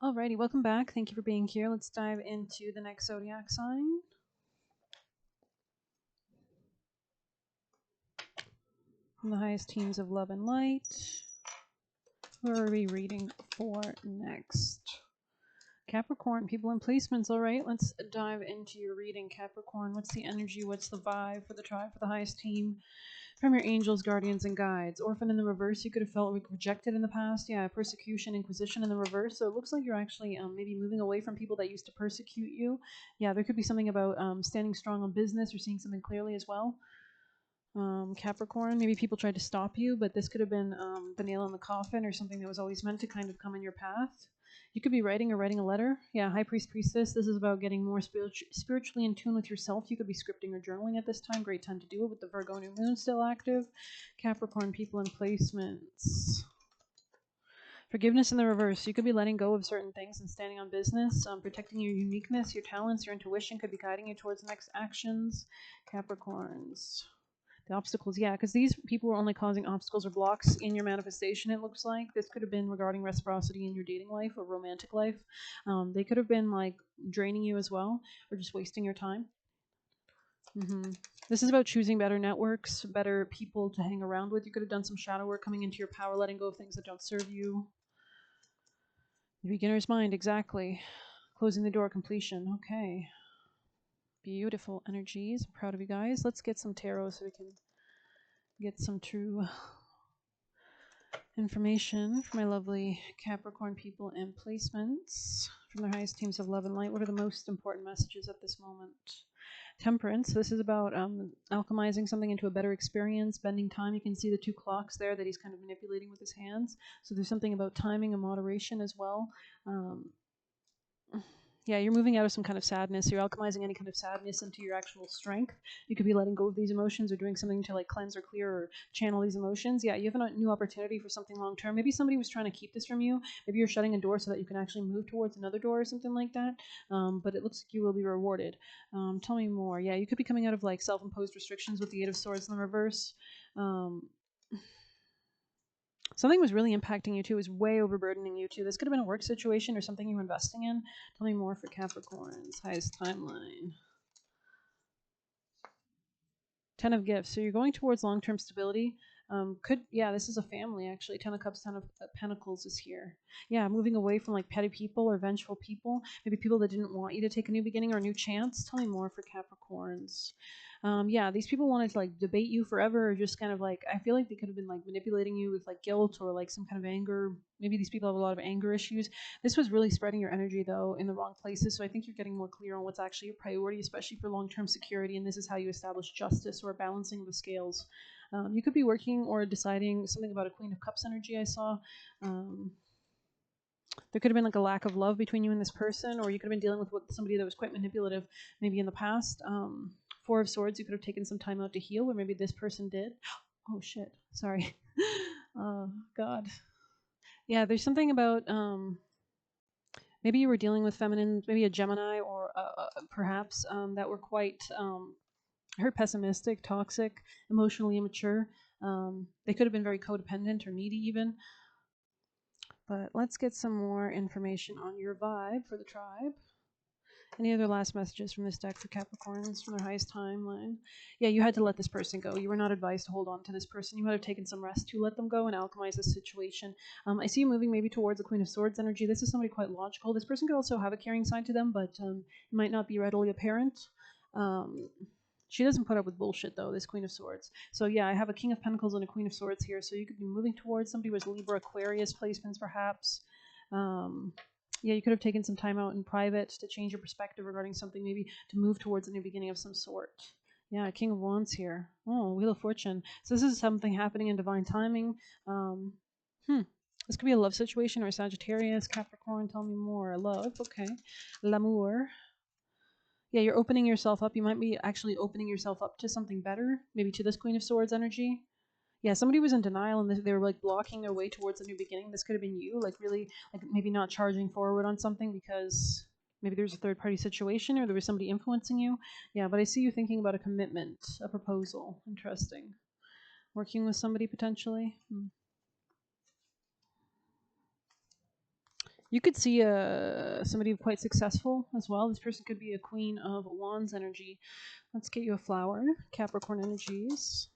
Alrighty, welcome back. Thank you for being here. Let's dive into the next zodiac sign. From the highest teams of love and light. Who are we reading for next? Capricorn, people and placements. All right, let's dive into your reading, Capricorn. What's the energy? What's the vibe for the tribe, for the highest team? From your angels, guardians, and guides. Orphan in the reverse, you could have felt rejected in the past. Yeah, persecution, inquisition in the reverse. So it looks like you're actually maybe moving away from people that used to persecute you. Yeah, there could be something about standing strong on business or seeing something clearly as well. Capricorn, maybe people tried to stop you, but this could have been the nail in the coffin or something that was always meant to kind of come in your path. You could be writing a letter. Yeah, High Priest, Priestess. This is about getting more spiritually in tune with yourself. You could be scripting or journaling at this time. Great time to do it with the Virgo new moon still active. Capricorn, people and placements. Forgiveness in the reverse. You could be letting go of certain things and standing on business. Protecting your uniqueness, your talents, your intuition could be guiding you towards next actions. Capricorns. The obstacles, yeah, because these people were only causing obstacles or blocks in your manifestation, it looks like. This could have been regarding reciprocity in your dating life or romantic life. They could have been like draining you as well or just wasting your time. This is about choosing better networks, better people to hang around with. You could have done some shadow work, coming into your power, letting go of things that don't serve you. The beginner's mind, exactly. Closing the door, completion. Okay. Beautiful energies. I'm proud of you guys. Let's get some tarot so we can get some true information for my lovely Capricorn people and placements from their highest teams of love and light. What are the most important messages at this moment? Temperance. This is about alchemizing something into a better experience, bending time. You can see the two clocks there that he's kind of manipulating with his hands. So there's something about timing and moderation as well. Yeah, you're moving out of some kind of sadness. You're alchemizing any kind of sadness into your actual strength. You could be letting go of these emotions or doing something to like cleanse or clear or channel these emotions. Yeah, you have a new opportunity for something long term. Maybe somebody was trying to keep this from you. Maybe you're shutting a door so that you can actually move towards another door or something like that. But it looks like you will be rewarded. Tell me more. Yeah, you could be coming out of like self-imposed restrictions with the Eight of Swords in the reverse. Something was really impacting you too, was way overburdening you too. This could have been a work situation or something you were investing in. Tell me more for Capricorn's highest timeline. Ten of Gifts. So you're going towards long-term stability. This is a family actually. Ten of Cups, Ten of Pentacles is here. Yeah, moving away from like petty people or vengeful people. Maybe people that didn't want you to take a new beginning or a new chance. Tell me more for Capricorns. These people wanted to like debate you forever or just kind of like, I feel like they could have been like manipulating you with like guilt or like some kind of anger. Maybe these people have a lot of anger issues. This was really spreading your energy though in the wrong places. So I think you're getting more clear on what's actually a priority, especially for long-term security. And this is how you establish justice or balancing the scales. You could be working or deciding something about a Queen of Cups energy I saw. There could have been like a lack of love between you and this person, or you could have been dealing with somebody that was quite manipulative maybe in the past. Four of Swords, you could have taken some time out to heal, or maybe this person did. Oh shit, sorry. Oh God. Yeah, there's something about maybe you were dealing with feminine, maybe a Gemini or perhaps that were quite pessimistic, toxic, emotionally immature. They could have been very codependent or needy even. But let's get some more information on your vibe for the tribe. Any other last messages from this deck for Capricorns from their highest timeline? Yeah, you had to let this person go. You were not advised to hold on to this person. You might have taken some rest to let them go and alchemize this situation. I see you moving maybe towards the Queen of Swords energy. This is somebody quite logical. This person could also have a caring side to them, but it might not be readily apparent. She doesn't put up with bullshit, though, this Queen of Swords. So, yeah, I have a King of Pentacles and a Queen of Swords here. So you could be moving towards somebody with Libra, Aquarius placements, perhaps. Yeah, you could have taken some time out in private to change your perspective regarding something, maybe to move towards a new beginning of some sort. Yeah, King of Wands here. Oh, Wheel of Fortune. So this is something happening in divine timing. This could be a love situation or a Sagittarius, Capricorn. Tell me more. Love, okay. L'amour. Yeah, you're opening yourself up. You might be actually opening yourself up to something better, maybe to this Queen of Swords energy. Yeah, somebody was in denial and they were like blocking their way towards a new beginning. This could have been you, like really, like maybe not charging forward on something because maybe there's a third party situation or there was somebody influencing you. Yeah, but I see you thinking about a commitment, a proposal. Interesting. Working with somebody potentially. You could see somebody quite successful as well. This person could be a Queen of Wands energy. Let's get you a flower. Capricorn energies.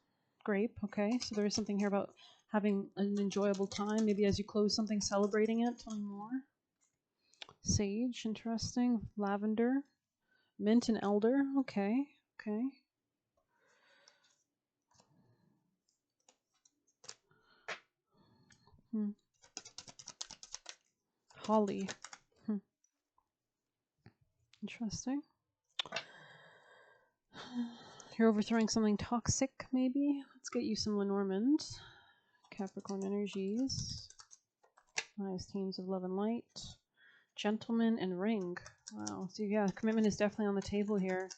Grape, okay. So there is something here about having an enjoyable time. Maybe as you close something, celebrating it. Tell me more. Sage, interesting. Lavender. Mint and elder, okay. Okay. Holly. Interesting. You're overthrowing something toxic, maybe? Let's get you some Lenormand. Capricorn energies. Nice teams of love and light. Gentleman and ring. Wow. So yeah, commitment is definitely on the table here.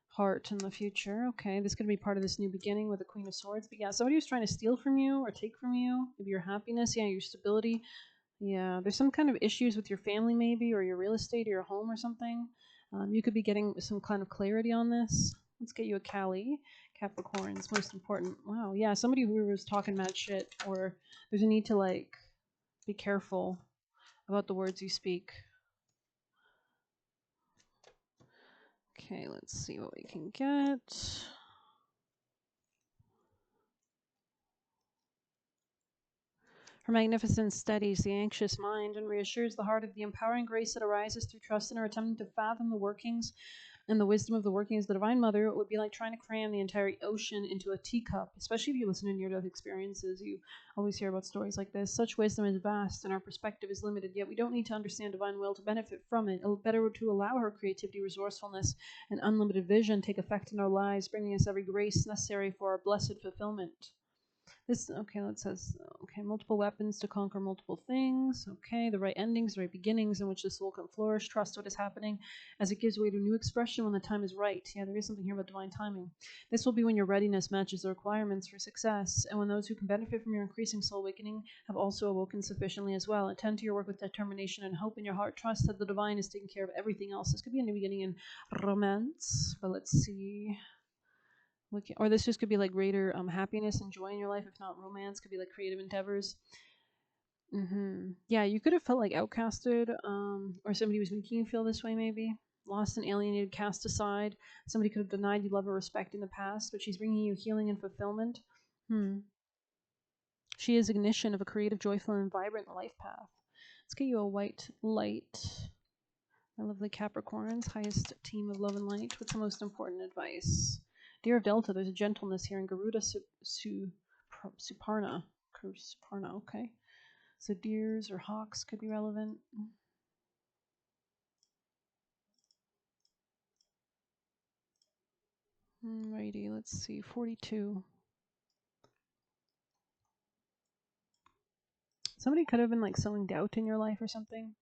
Heart in the future. Okay, this could be part of this new beginning with the Queen of Swords. But yeah, somebody who's trying to steal from you or take from you. Maybe your happiness, yeah, your stability. Yeah, there's some kind of issues with your family maybe, or your real estate or your home or something. You could be getting some kind of clarity on this. Let's get you a Cali. Capricorn's most important. Wow, yeah, somebody who was talking mad shit, or there's a need to like be careful about the words you speak. Okay, let's see what we can get. Her magnificence steadies the anxious mind and reassures the heart of the empowering grace that arises through trust in her attempting to fathom the workings and the wisdom of the workings of the Divine Mother. It would be like trying to cram the entire ocean into a teacup, especially if you listen to near-death experiences. You always hear about stories like this. Such wisdom is vast and our perspective is limited, yet we don't need to understand divine will to benefit from it. It's better to allow her creativity, resourcefulness, and unlimited vision take effect in our lives, bringing us every grace necessary for our blessed fulfillment. This, okay, it says, okay, multiple weapons to conquer multiple things. Okay, the right endings, the right beginnings in which the soul can flourish. Trust what is happening as it gives way to new expression when the time is right. Yeah, there is something here about divine timing. This will be when your readiness matches the requirements for success, and when those who can benefit from your increasing soul awakening have also awoken sufficiently as well. Attend to your work with determination and hope in your heart. Trust that the divine is taking care of everything else. This could be a new beginning in romance, but let's see. Or this just could be like greater happiness and joy in your life. If not romance, could be like creative endeavors. Yeah, you could have felt like outcasted, or somebody was making you feel this way. Maybe lost and alienated, cast aside. Somebody could have denied you love or respect in the past, but she's bringing you healing and fulfillment. She is ignition of a creative, joyful, and vibrant life path. Let's get you a white light. My lovely Capricorns, highest team of love and light. What's the most important advice? Deer of Delta, there's a gentleness here in Garuda Suparna. Suparna, okay. So deers or hawks could be relevant. Alrighty, let's see. 42. Somebody could have been like sowing doubt in your life or something.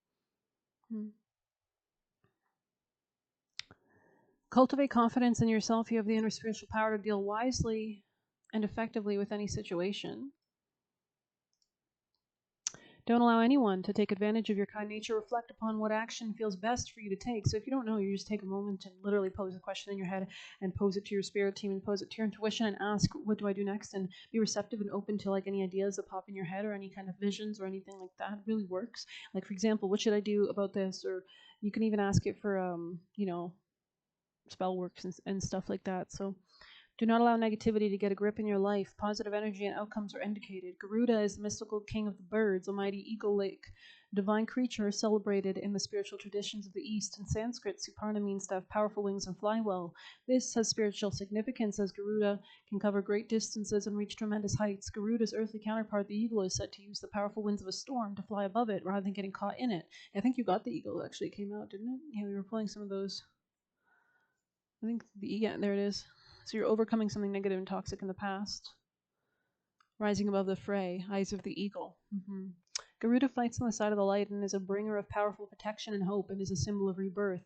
Cultivate confidence in yourself. You have the inner spiritual power to deal wisely and effectively with any situation. Don't allow anyone to take advantage of your kind nature. Reflect upon what action feels best for you to take. So if you don't know, you just take a moment and literally pose a question in your head and pose it to your spirit team and pose it to your intuition and ask, what do I do next? And be receptive and open to like any ideas that pop in your head or any kind of visions or anything like that. It really works. Like, for example, what should I do about this? Or you can even ask it for, spell works and stuff like that. So do not allow negativity to get a grip in your life. Positive energy and outcomes are indicated. Garuda is the mystical king of the birds, a mighty eagle-like divine creature celebrated in the spiritual traditions of the East. In Sanskrit, Suparna means to have powerful wings and fly well. This has spiritual significance as Garuda can cover great distances and reach tremendous heights. Garuda's earthly counterpart, the eagle, is said to use the powerful winds of a storm to fly above it rather than getting caught in it. I think you got the eagle, actually. It came out, didn't it? Yeah, we were pulling some of those. I think there it is. So you're overcoming something negative and toxic in the past. Rising above the fray, eyes of the eagle. Garuda fights on the side of the light and is a bringer of powerful protection and hope and is a symbol of rebirth.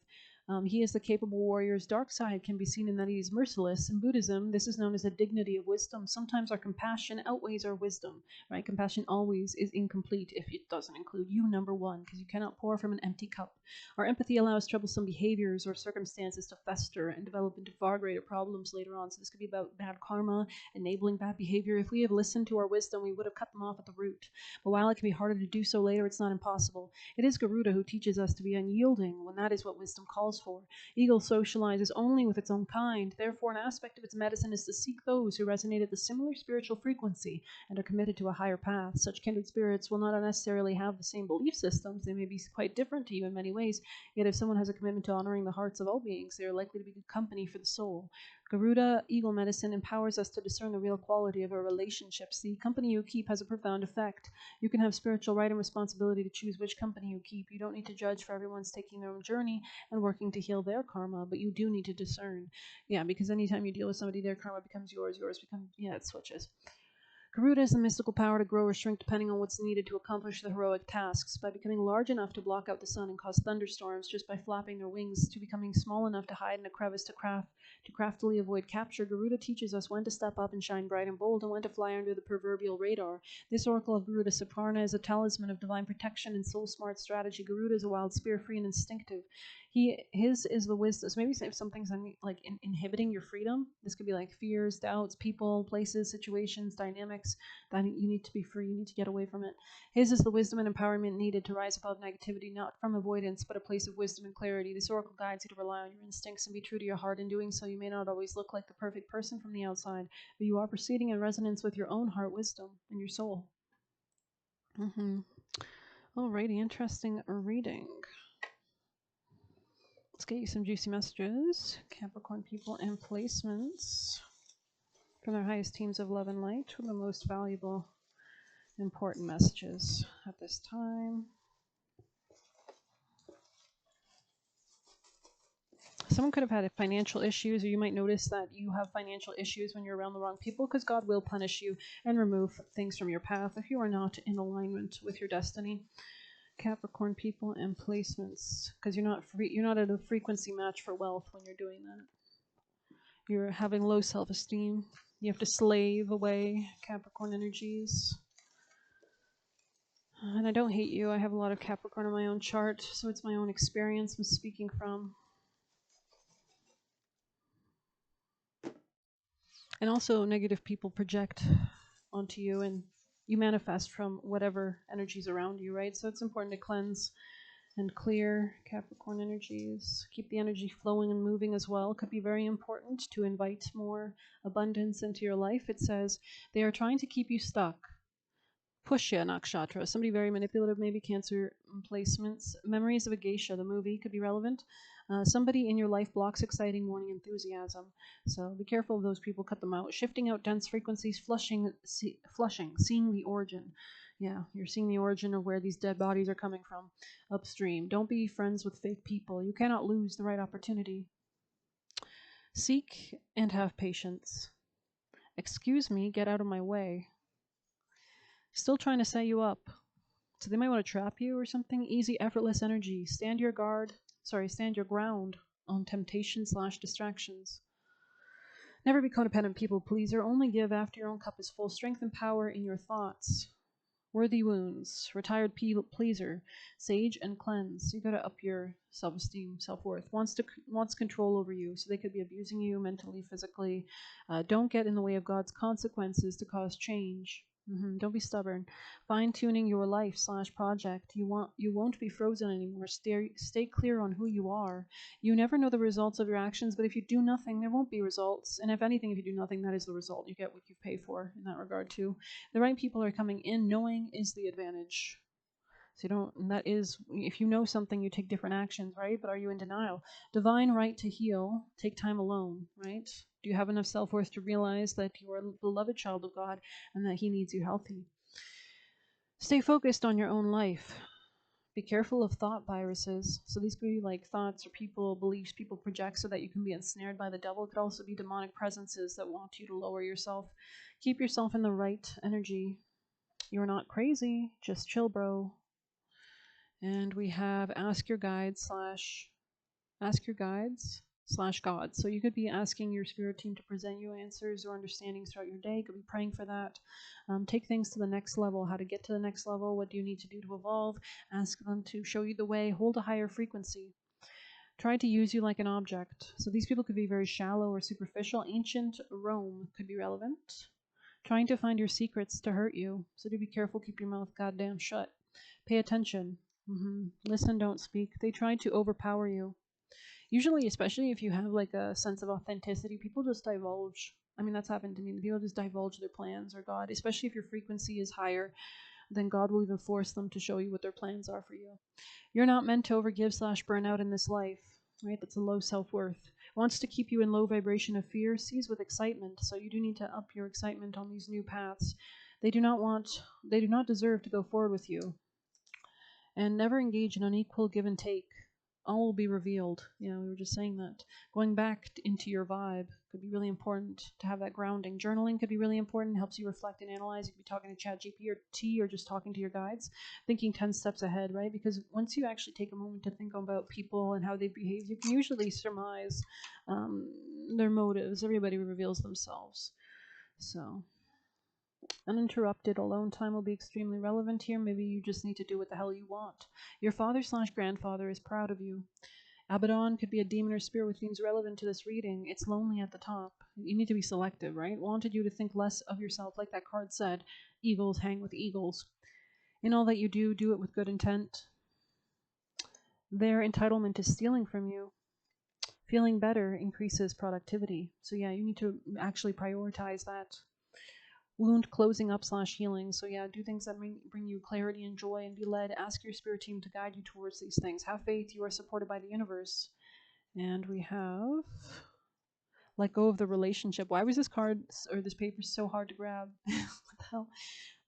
He is the capable warrior's dark side can be seen in that he is merciless. In Buddhism, this is known as the dignity of wisdom. Sometimes our compassion outweighs our wisdom, right? Compassion always is incomplete if it doesn't include you, number one, because you cannot pour from an empty cup. Our empathy allows troublesome behaviors or circumstances to fester and develop into far greater problems later on. So this could be about bad karma, enabling bad behavior. If we have listened to our wisdom, we would have cut them off at the root. But while it can be harder to do so later, it's not impossible. It is Garuda who teaches us to be unyielding when that is what wisdom calls for. Eagle socializes only with its own kind. Therefore, an aspect of its medicine is to seek those who resonate at the similar spiritual frequency and are committed to a higher path. Such kindred spirits will not necessarily have the same belief systems. They may be quite different to you in many ways. Yet if someone has a commitment to honoring the hearts of all beings, they are likely to be good company for the soul. Garuda Eagle medicine empowers us to discern the real quality of our relationships. The company you keep has a profound effect. You can have spiritual right and responsibility to choose which company you keep. You don't need to judge, for everyone's taking their own journey and working to heal their karma, but you do need to discern. Yeah, because anytime you deal with somebody, their karma becomes yours becomes, yeah, it switches. Garuda is the mystical power to grow or shrink depending on what's needed to accomplish the heroic tasks. By becoming large enough to block out the sun and cause thunderstorms just by flapping their wings, to becoming small enough to hide in a crevice to craftily avoid capture, Garuda teaches us when to step up and shine bright and bold and when to fly under the proverbial radar. This oracle of Garuda Saparna is a talisman of divine protection and soul-smart strategy. Garuda is a wild spirit, free and instinctive. His is the wisdom. So maybe if something's like inhibiting your freedom, this could be like fears, doubts, people, places, situations, dynamics, that you need to be free. You need to get away from it. His is the wisdom and empowerment needed to rise above negativity, not from avoidance, but a place of wisdom and clarity. This oracle guides you to rely on your instincts and be true to your heart. In doing so, you may not always look like the perfect person from the outside, but you are proceeding in resonance with your own heart wisdom and your soul. Alrighty, interesting reading. Let's get you some juicy messages. Capricorn people and placements from their highest teams of love and light for the most valuable, important messages at this time. Someone could have had financial issues, or you might notice that you have financial issues when you're around the wrong people, because God will punish you and remove things from your path if you are not in alignment with your destiny. Capricorn people and placements, because you're not at a frequency match for wealth when you're doing that. You're having low self-esteem. You have to slave away, Capricorn energies. And I don't hate you. I have a lot of Capricorn in my own chart, so it's my own experience I'm speaking from. And also, negative people project onto you, and you manifest from whatever energies around you, right? So it's important to cleanse and clear Capricorn energies. Keep the energy flowing and moving as well. Could be very important to invite more abundance into your life. It says they are trying to keep you stuck. Pushya Nakshatra, somebody very manipulative, maybe Cancer placements. Memories of a Geisha, the movie, could be relevant. Somebody in your life blocks exciting morning enthusiasm. So be careful of those people, cut them out. Shifting out dense frequencies, flushing, seeing the origin. Yeah, you're seeing the origin of where these dead bodies are coming from upstream. Don't be friends with fake people. You cannot lose the right opportunity. Seek and have patience. Excuse me, get out of my way. Still trying to set you up. So they might want to trap you or something. Easy, effortless energy. Stand your ground on temptation/distractions. Never be codependent people pleaser. Only give after your own cup is full. Strength and power in your thoughts. Worthy wounds. Retired pleaser. Sage and cleanse. You gotta up your self-esteem, self-worth. Wants control over you. So they could be abusing you mentally, physically. Don't get in the way of God's consequences to cause change. Don't be stubborn. Fine-tuning your life/project. You won't be frozen anymore. Stay clear on who you are. You never know the results of your actions, but if you do nothing, there won't be results. And if anything, if you do nothing, that is the result. You get what you pay for in that regard too. The right people are coming in. Knowing is the advantage. So that is, if you know something, you take different actions, right? But are you in denial? Divine right to heal. Take time alone, right? Do you have enough self-worth to realize that you are a beloved child of God and that He needs you healthy? Stay focused on your own life. Be careful of thought viruses. So these could be like thoughts or people, beliefs people project so that you can be ensnared by the devil. It could also be demonic presences that want you to lower yourself. Keep yourself in the right energy. You're not crazy. Just chill, bro. And we have ask your guide / Ask your guides / gods. So you could be asking your spirit team to present you answers or understandings throughout your day. You could be praying for that. Take things to the next level. How to get to the next level. What do you need to do to evolve? Ask them to show you the way. Hold a higher frequency. Try to use you like an object. So these people could be very shallow or superficial. Ancient Rome could be relevant. Trying to find your secrets to hurt you. So do be careful. Keep your mouth goddamn shut. Pay attention. Listen, don't speak. They try to overpower you. Usually, especially if you have like a sense of authenticity, people just divulge. I mean, that's happened to me. People just divulge their plans or God, especially if your frequency is higher, then God will even force them to show you what their plans are for you. You're not meant to overgive / burn out in this life, right? That's a low self-worth. Wants to keep you in low vibration of fear, sees with excitement. So you do need to up your excitement on these new paths. They do not deserve to go forward with you. And never engage in unequal give and take. All will be revealed. We were just saying that. Going back into your vibe could be really important to have that grounding. Journaling could be really important. Helps you reflect and analyze. You could be talking to ChatGPT or just talking to your guides, thinking 10 steps ahead, right? Because once you actually take a moment to think about people and how they behave, you can usually surmise their motives. Everybody reveals themselves. So uninterrupted alone time will be extremely relevant here. Maybe you just need to do what the hell you want. Your father / grandfather is proud of you. Abaddon could be a demon or spirit with themes relevant to this reading. It's lonely at the top. You need to be selective, right? Wanted you to think less of yourself, like that card said. Eagles hang with eagles. In all that you do, do it with good intent. Their entitlement is stealing from you. Feeling better increases productivity. So yeah, you need to actually prioritize that. Wound closing up / healing. So yeah, do things that bring you clarity and joy and be led. Ask your spirit team to guide you towards these things. Have faith. You are supported by the universe. And we have let go of the relationship. Why was this card or this paper so hard to grab? What the hell?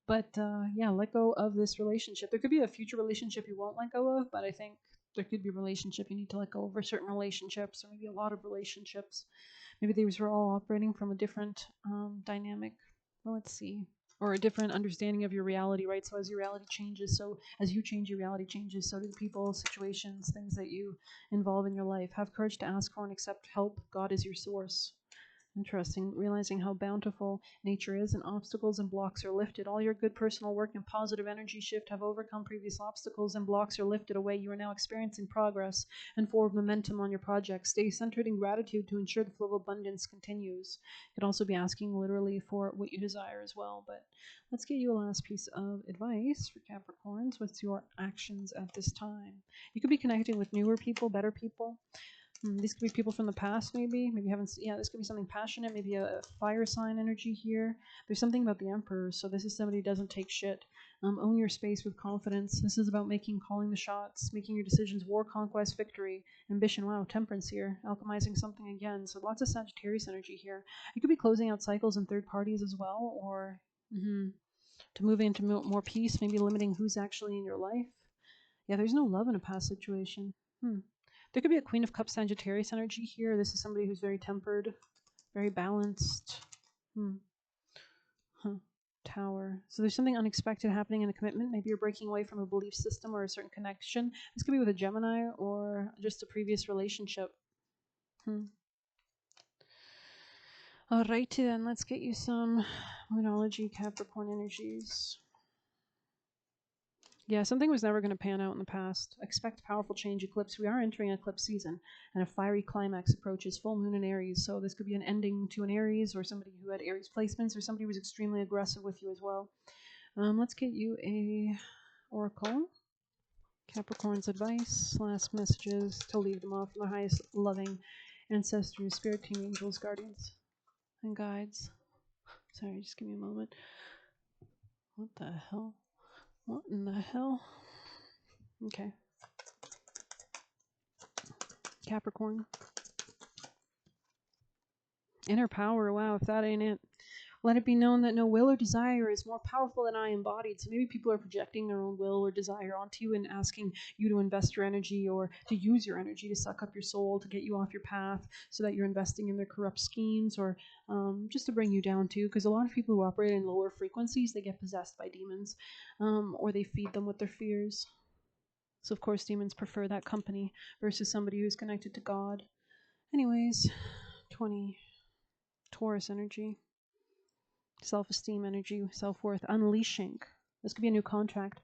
But yeah, let go of this relationship. There could be a future relationship you won't let go of, but I think there could be a relationship you need to let go of, or certain relationships, or maybe a lot of relationships. Maybe these were all operating from a different dynamic. Well, let's see. Or a different understanding of your reality, right? So as your reality changes, so as you change, your reality changes. So do the people, situations, things that you involve in your life. Have courage to ask for and accept help. God is your source. Interesting. Realizing how bountiful nature is, and obstacles and blocks are lifted. All your good personal work and positive energy shift have overcome previous obstacles, and blocks are lifted away. You are now experiencing progress and forward momentum on your project. Stay centered in gratitude to ensure the flow of abundance continues. You could also be asking literally for what you desire as well. But let's get you a last piece of advice for Capricorns. What's your actions at this time? You could be connecting with newer people, better people. These could be people from the past, maybe. Maybe you haven't. Yeah, this could be something passionate. Maybe a fire sign energy here. There's something about the Emperor, so this is somebody who doesn't take shit. Own your space with confidence. This is about calling the shots, making your decisions. War, conquest, victory, ambition. Wow, temperance here. Alchemizing something again. So lots of Sagittarius energy here. You could be closing out cycles and third parties as well, or to move into more peace. Maybe limiting who's actually in your life. Yeah, there's no love in a past situation. There could be a Queen of Cups Sagittarius energy here. This is somebody who's very tempered, very balanced. Tower. So there's something unexpected happening in a commitment. Maybe you're breaking away from a belief system or a certain connection. This could be with a Gemini or just a previous relationship. Alrighty then, let's get you some Moonology Capricorn energies. Yeah, something was never going to pan out in the past. Expect powerful change eclipse. We are entering eclipse season, and a fiery climax approaches. Full moon in Aries, so this could be an ending to an Aries, or somebody who had Aries placements, or somebody who was extremely aggressive with you as well. Let's get you a oracle. Capricorn's advice, last messages to leave them off from their highest loving ancestors, spirit team, angels, guardians, and guides. Sorry, just give me a moment. What the hell? What in the hell? Okay. Capricorn. Inner power. Wow, if that ain't it. Let it be known that no will or desire is more powerful than I embodied. So maybe people are projecting their own will or desire onto you and asking you to invest your energy or to use your energy to suck up your soul, to get you off your path so that you're investing in their corrupt schemes or just to bring you down too. Because a lot of people who operate in lower frequencies, they get possessed by demons or they feed them with their fears. So of course demons prefer that company versus somebody who's connected to God. Anyways, 20, Taurus energy, self-esteem energy, self-worth, unleashing. This could be a new contract.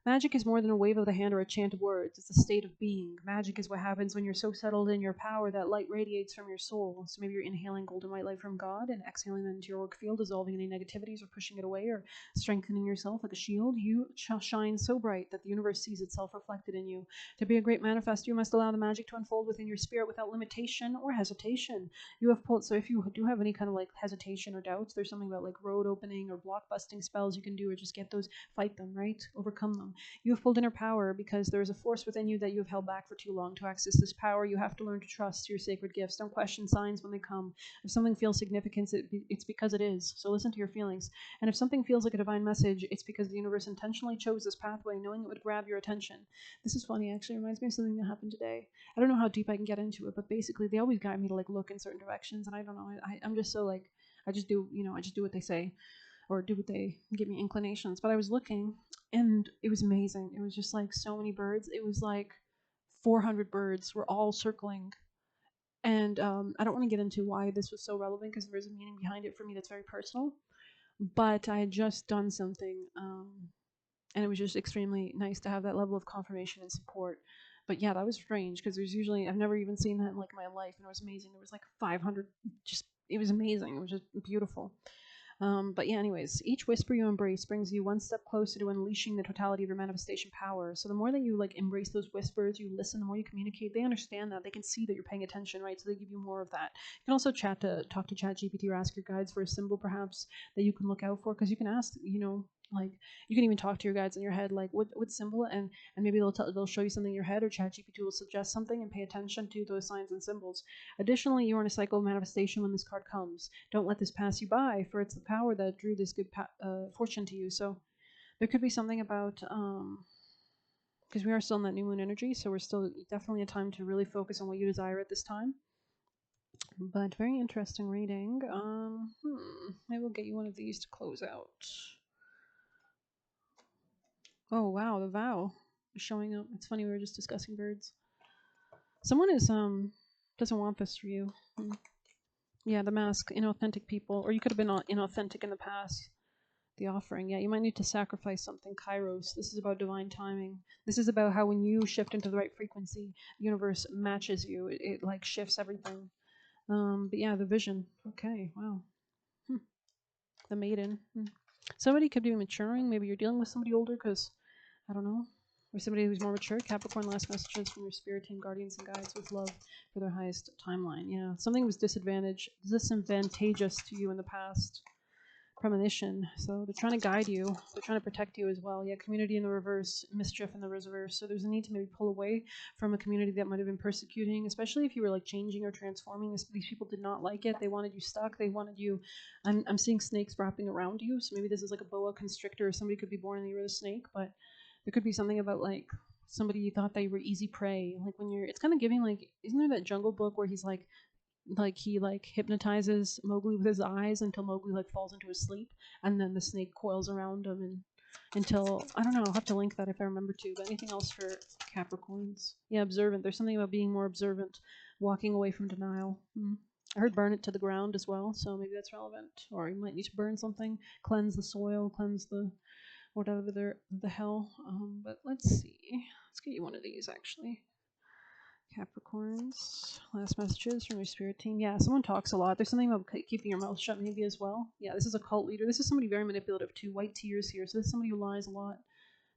Magic is more than a wave of the hand or a chant of words. It's a state of being. Magic is what happens when you're so settled in your power that light radiates from your soul. So maybe you're inhaling golden white light from God and exhaling it into your auric field, dissolving any negativities or pushing it away or strengthening yourself like a shield. You shall shine so bright that the universe sees itself reflected in you. To be a great manifestor, you must allow the magic to unfold within your spirit without limitation or hesitation. You have pulled, so if you do have any kind of like hesitation or doubts, there's something about like road opening or block busting spells you can do, or just get those, fight them, right? Overcome them. You have pulled inner power because there is a force within you that you have held back for too long. To access this power, you have to learn to trust your sacred gifts. Don't question signs when they come. If something feels significant, it's because it is. So listen to your feelings. And if something feels like a divine message, it's because the universe intentionally chose this pathway, knowing it would grab your attention. This is funny, actually. It reminds me of something that happened today. I don't know how deep I can get into it, but basically, they always guide me to like look in certain directions, and I don't know. I'm just so like, I just do what they say, or do what they give me inclinations. But I was looking, and it was amazing. It was just like so many birds. It was like 400 birds were all circling. And I don't want to get into why this was so relevant because there is a meaning behind it for me that's very personal. But I had just done something, and it was just extremely nice to have that level of confirmation and support. But yeah, that was strange because there's usually, I've never even seen that in like my life, and it was amazing. There was like 500, just, it was amazing. It was just beautiful. But yeah, anyways, each whisper you embrace brings you one step closer to unleashing the totality of your manifestation power. So the more that you like embrace those whispers, you listen, the more you communicate, they understand that. They can see that you're paying attention, right? So they give you more of that. You can also talk to ChatGPT or ask your guides for a symbol perhaps that you can look out for, because you can ask, like you can even talk to your guides in your head, like what symbol, and maybe they'll show you something in your head, or ChatGPT will suggest something, and pay attention to those signs and symbols. Additionally, you are in a cycle of manifestation when this card comes. Don't let this pass you by, for it's the power that drew this good fortune to you. So there could be something about, because we are still in that new moon energy, so we're still definitely a time to really focus on what you desire at this time. But very interesting reading. Maybe we'll get you one of these to close out. Oh wow, the vow is showing up. It's funny, we were just discussing birds. Someone is doesn't want this for you. Yeah, the mask, inauthentic people, or you could have been inauthentic in the past. The offering, yeah, you might need to sacrifice something. Kairos. This is about divine timing. This is about how when you shift into the right frequency, the universe matches you. It like shifts everything. But yeah, the vision. Okay, wow. The maiden. Somebody could be maturing. Maybe you're dealing with somebody older, because I don't know. Or somebody who's more mature. Capricorn, last messages from your spirit team, guardians, and guides with love for their highest timeline. Yeah, something was disadvantageous to you in the past. Premonition. So they're trying to guide you. They're trying to protect you as well. Yeah, community in the reverse, mischief in the reverse. So there's a need to maybe pull away from a community that might have been persecuting, especially if you were like changing or transforming. These people did not like it. They wanted you stuck. They wanted you. I'm seeing snakes wrapping around you. So maybe this is like a boa constrictor, or somebody could be born in the year of the snake. But there could be something about like somebody you thought they were easy prey. Like when you're, it's kind of giving like, isn't there that Jungle Book where he's like he like hypnotizes Mowgli with his eyes until Mowgli like falls into his sleep, and then the snake coils around him, and until, I don't know, I'll have to link that if I remember to. But anything else for Capricorns? Yeah, observant. There's something about being more observant, walking away from denial. I heard burn it to the ground as well, so maybe that's relevant. Or you might need to burn something, cleanse the soil, cleanse the whatever the hell. But let's see. Let's get you one of these actually. Capricorns, last messages from your spirit team. Yeah, someone talks a lot. There's something about keeping your mouth shut maybe as well. Yeah, this is a cult leader. This is somebody very manipulative too. White tears here. So this is somebody who lies a lot.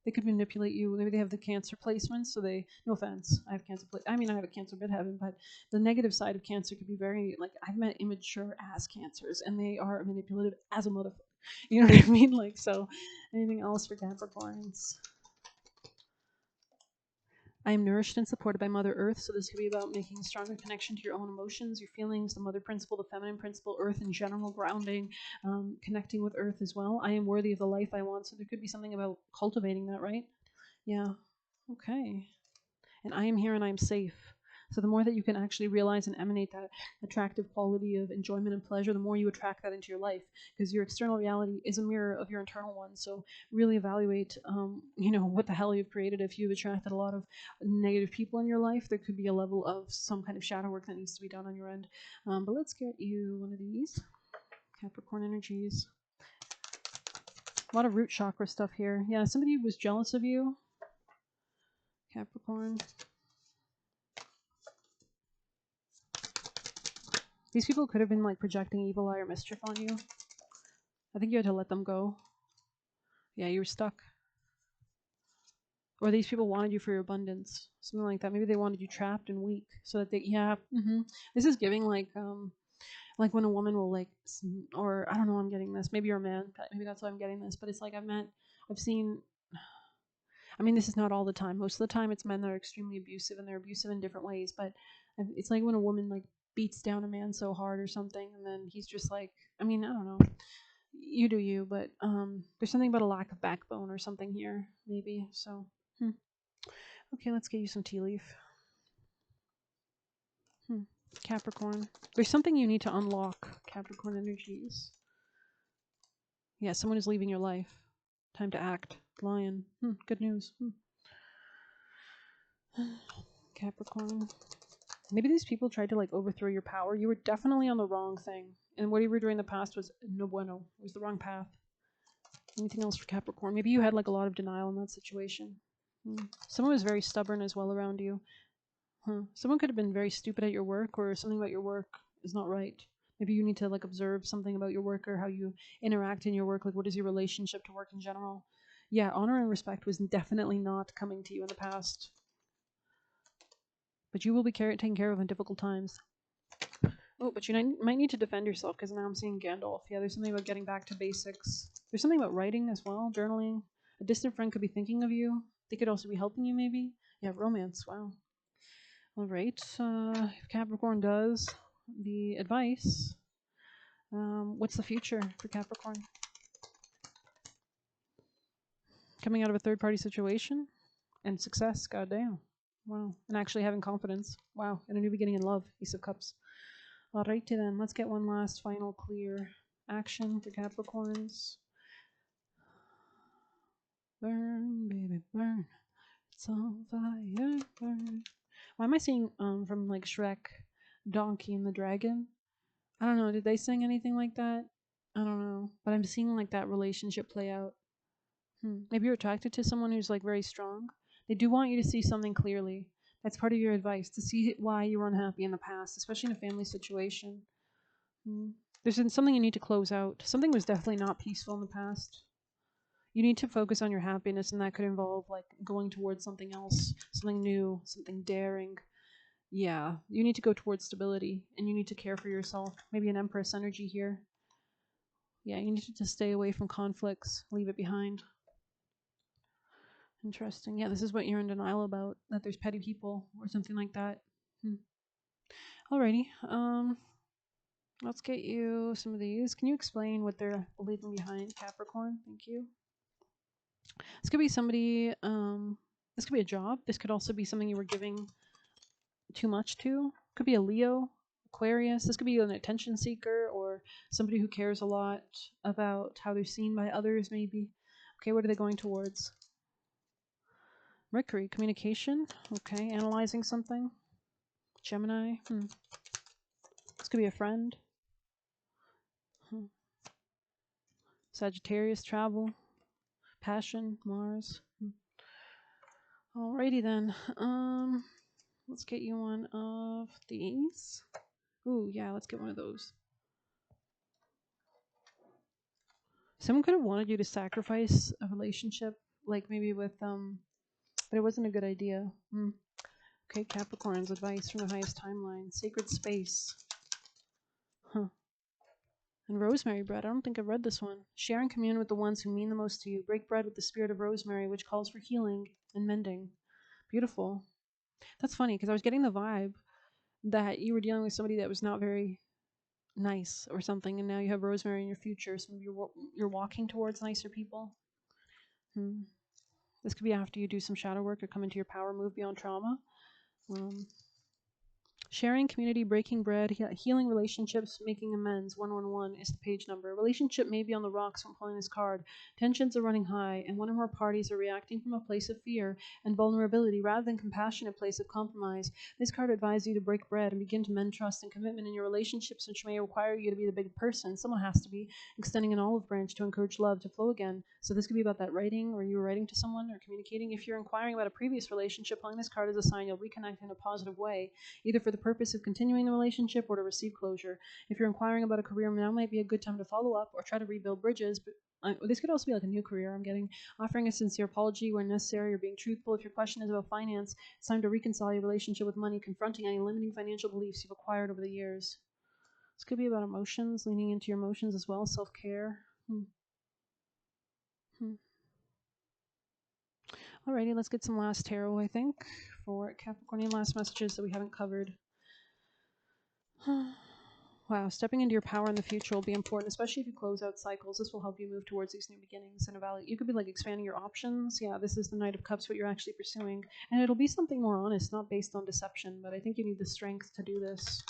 They could manipulate you. Maybe they have the Cancer placements, so they, no offense, I have Cancer. I mean, I have a Cancer midheaven, but the negative side of Cancer could be very, like, I've met immature ass Cancers, and they are manipulative as a motherfucker. You know what I mean? Like, so anything else for Capricorns? I am nourished and supported by Mother Earth, so this could be about making a stronger connection to your own emotions, your feelings, the mother principle, the feminine principle, Earth in general, grounding, connecting with Earth as well. I am worthy of the life I want, so there could be something about cultivating that, right? Yeah. Okay. And I am here and I am safe. So the more that you can actually realize and emanate that attractive quality of enjoyment and pleasure, the more you attract that into your life, because your external reality is a mirror of your internal one. So really evaluate, what the hell you've created. If you've attracted a lot of negative people in your life, there could be a level of some kind of shadow work that needs to be done on your end. But let's get you one of these Capricorn energies. A lot of root chakra stuff here. Yeah, somebody was jealous of you, Capricorn. These people could have been like projecting evil eye or mischief on you. I think you had to let them go. Yeah, you were stuck. Or these people wanted you for your abundance. Something like that. Maybe they wanted you trapped and weak so that they, yeah. This is giving like when a woman will like, or I don't know, I'm getting this. Maybe you're a man. Maybe that's why I'm getting this. But it's like I've seen, I mean, this is not all the time. Most of the time, it's men that are extremely abusive, and they're abusive in different ways. But it's like when a woman like beats down a man so hard or something, and then he's just like, I mean, I don't know. You do you, but there's something about a lack of backbone or something here, maybe. So, okay, let's get you some tea leaf. Capricorn. There's something you need to unlock, Capricorn energies. Yeah, someone is leaving your life. Time to act. Lion. Good news. Capricorn. Maybe these people tried to like overthrow your power. You were definitely on the wrong thing. And what you were doing in the past was no bueno. It was the wrong path. Anything else for Capricorn? Maybe you had like a lot of denial in that situation. Someone was very stubborn as well around you. Someone could have been very stupid at your work, or something about your work is not right. Maybe you need to like observe something about your work or how you interact in your work. Like, what is your relationship to work in general? Yeah, honor and respect was definitely not coming to you in the past. But you will be taken care of in difficult times. Oh, but you might need to defend yourself, because now I'm seeing Gandalf. Yeah, there's something about getting back to basics. There's something about writing as well, journaling. A distant friend could be thinking of you. They could also be helping you, maybe. Yeah, romance. Wow. All right. If Capricorn does the advice, what's the future for Capricorn? Coming out of a third-party situation and success. Goddamn. Wow. And actually having confidence. Wow. And a new beginning in love. Ace of Cups. Alrighty then. Let's get one last final clear action for Capricorns. Burn, baby, burn. It's on fire, burn. Why am I seeing from like Shrek, Donkey and the Dragon? I don't know. Did they sing anything like that? I don't know. But I'm seeing like that relationship play out. Maybe you're attracted to someone who's like very strong. They do want you to see something clearly. That's part of your advice, to see why you were unhappy in the past, especially in a family situation. There's something you need to close out. Something was definitely not peaceful in the past. You need to focus on your happiness, and that could involve like going towards something else, something new, something daring. Yeah, you need to go towards stability, and you need to care for yourself. Maybe an Empress energy here. Yeah, you need to just stay away from conflicts, leave it behind. Interesting. Yeah, this is what you're in denial about, that there's petty people or something like that. Alrighty. Let's get you some of these. Can you explain what they're leaving behind, Capricorn? Thank you. This could be somebody, this could be a job. This could also be something you were giving too much to. Could be a Leo, Aquarius. This could be an attention seeker, or somebody who cares a lot about how they're seen by others, maybe. Okay, what are they going towards? Mercury, communication. Okay, analyzing something. Gemini. This could be a friend. Sagittarius, travel. Passion, Mars. Alrighty then. Let's get you one of these. Ooh, yeah, let's get one of those. Someone could have wanted you to sacrifice a relationship, like maybe with but it wasn't a good idea. Okay, Capricorn's advice from the highest timeline. Sacred space. And rosemary bread. I don't think I've read this one. Share and commune with the ones who mean the most to you. Break bread with the spirit of rosemary, which calls for healing and mending. Beautiful. That's funny, because I was getting the vibe that you were dealing with somebody that was not very nice or something, and now you have rosemary in your future, so maybe you're walking towards nicer people. This could be after you do some shadow work or come into your power, move beyond trauma. Sharing, community, breaking bread, healing relationships, making amends. 111 is the page number. A relationship may be on the rocks when pulling this card. Tensions are running high, and one or more parties are reacting from a place of fear and vulnerability rather than compassionate place of compromise. This card advises you to break bread and begin to mend trust and commitment in your relationships, which may require you to be the big person. Someone has to be extending an olive branch to encourage love to flow again. So this could be about that writing, or you were writing to someone or communicating. If you're inquiring about a previous relationship, pulling this card is a sign you'll reconnect in a positive way, either for the purpose of continuing the relationship or to receive closure. If you're inquiring about a career, now might be a good time to follow up or try to rebuild bridges. But this could also be like a new career. I'm getting offering a sincere apology where necessary or being truthful. If your question is about finance, it's time to reconcile your relationship with money, confronting any limiting financial beliefs you've acquired over the years. This could be about emotions, leaning into your emotions as well, self-care. Alrighty, let's get some last tarot, I think, for Capricornian last messages that we haven't covered. Wow, stepping into your power in the future will be important, especially if you close out cycles. This will help you move towards these new beginnings and evaluate. You could be like expanding your options. Yeah, this is the Knight of Cups, what you're actually pursuing. And it'll be something more honest, not based on deception, but I think you need the strength to do this.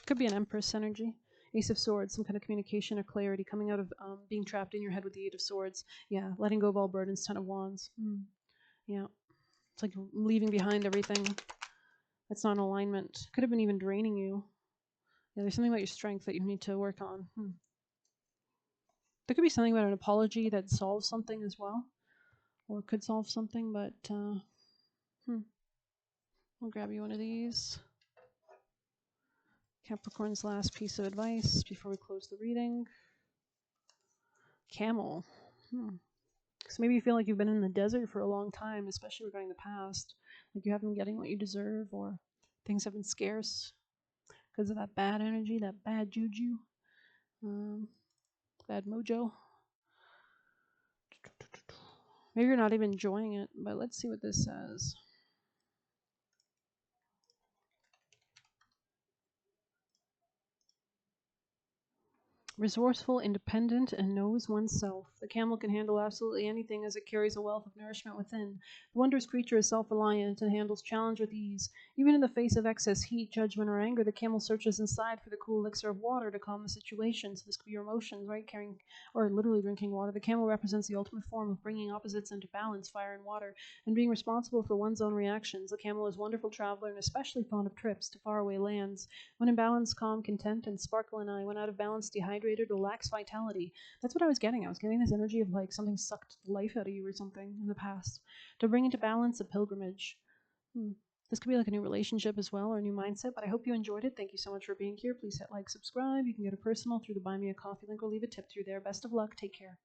Could be an Empress energy. Ace of Swords, some kind of communication or clarity coming out of being trapped in your head with the Eight of Swords. Yeah, letting go of all burdens, Ten of Wands. Yeah, it's like leaving behind everything that's not in alignment. Could have been even draining you. Yeah, there's something about your strength that you need to work on. There could be something about an apology that solves something as well, or could solve something, but I'll grab you one of these. Capricorn's last piece of advice before we close the reading. Camel. So maybe you feel like you've been in the desert for a long time, especially regarding the past. Like you haven't been getting what you deserve, or things have been scarce because of that bad energy, that bad juju, bad mojo. Maybe you're not even enjoying it, but let's see what this says. Resourceful, independent, and knows oneself. The camel can handle absolutely anything as it carries a wealth of nourishment within. The wondrous creature is self-reliant and handles challenge with ease. Even in the face of excess heat, judgment, or anger, the camel searches inside for the cool elixir of water to calm the situation. So this could be your emotions, right? Carrying or literally drinking water. The camel represents the ultimate form of bringing opposites into balance, fire and water, and being responsible for one's own reactions. The camel is a wonderful traveler and especially fond of trips to faraway lands. When in balance, calm, content, and sparkle an eye. When out of balance, dehydrated, or lacks vitality. That's what I was getting. I was getting this energy of like something sucked life out of you or something in the past. To bring into balance, a pilgrimage. This could be like a new relationship as well, or a new mindset, but I hope you enjoyed it. Thank you so much for being here. Please hit like, subscribe. You can get a personal through the Buy Me a Coffee link or leave a tip through there. Best of luck. Take care.